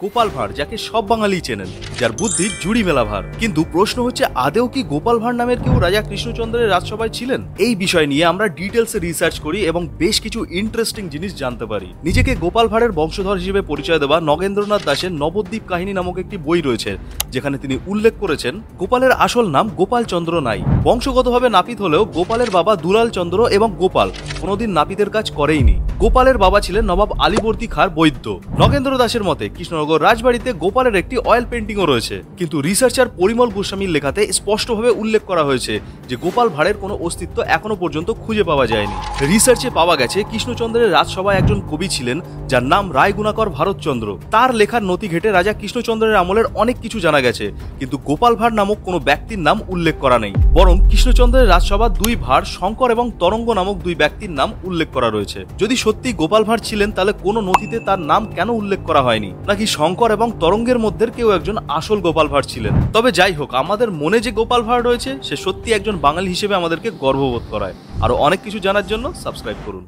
গোপাল ভাঁড়, যাকে সব বাঙালি চেনেন, যার বুদ্ধি জুড়ি মেলা ভার। কিন্তু প্রশ্ন হচ্ছে, আদেও কি গোপাল ভাঁড় নামের কেউ রাজা কৃষ্ণচন্দ্রের রাজসভায় ছিলেন? এই বিষয় নিয়ে আমরা ডিটেলসে রিসার্চ করি এবং বেশ কিছু ইন্টারেস্টিং জিনিস জানতে পারি। নিজেকে গোপাল ভাঁড়ের বংশধর হিসেবে পরিচয় দেওয়া নগেন্দ্রনাথ দাশের নবদ্বীপ কাহিনী নামক একটি বই রয়েছে, যেখানে তিনি উল্লেখ করেছেন গোপালের আসল নাম গোপাল চন্দ্র নাই। বংশগতভাবে নাপিত হলেও গোপালের বাবা দুলাল চন্দ্র এবং গোপাল কোনোদিন নাপিতের কাজ করেইনি। গোপালের বাবা ছিলেন নবাব আলীবর্দী খাঁর বৈদ্য। নগেন্দ্র দাশের মতে কৃষ্ণনগর রাজবাড়িতে গোপালের একটি অয়েল পেন্টিংও রয়েছে, কিন্তু রিসার্চার পরিমল গোস্বামীর লেখাতে স্পষ্টভাবে উল্লেখ করা হয়েছে যে গোপাল ভাঁড়ের কোনো অস্তিত্ব এখনো পর্যন্ত খুঁজে পাওয়া যায়নি। রিসার্চে পাওয়া গেছে কৃষ্ণচন্দ্রের রাজসভায় একজন কবি ছিলেন যার নাম রায়গুণাকর ভারতচন্দ্র। তার লেখার নথি ঘেটে রাজা কৃষ্ণচন্দ্রের আমলের অনেক কিছু জানা গেছে, কিন্তু গোপাল ভাঁড় নামক কোনো ব্যক্তির নাম উল্লেখ করা নেই। বরং কৃষ্ণচন্দ্রের রাজসভা দুই ভাঁড়, শঙ্কর এবং তরঙ্গ নামক দুই ব্যক্তির নাম উল্লেখ করা রয়েছে। যদি সত্যি গোপাল ভাঁড় ছিলেন, তাহলে কোনো নথিতে তার নাম কেন উল্লেখ করা হয়নি? নাকি শঙ্কর এবং তরঙ্গের মধ্যে কেউ একজন আসল গোপাল ভাঁড় ছিলেন? তবে যাই হোক, আমাদের মনে যে গোপাল ভাঁড় রয়েছে সে সত্যি একজন বাঙালি হিসেবে আমাদেরকে গর্ববোধ করায়। আরো অনেক কিছু জানার জন্য সাবস্ক্রাইব করুন।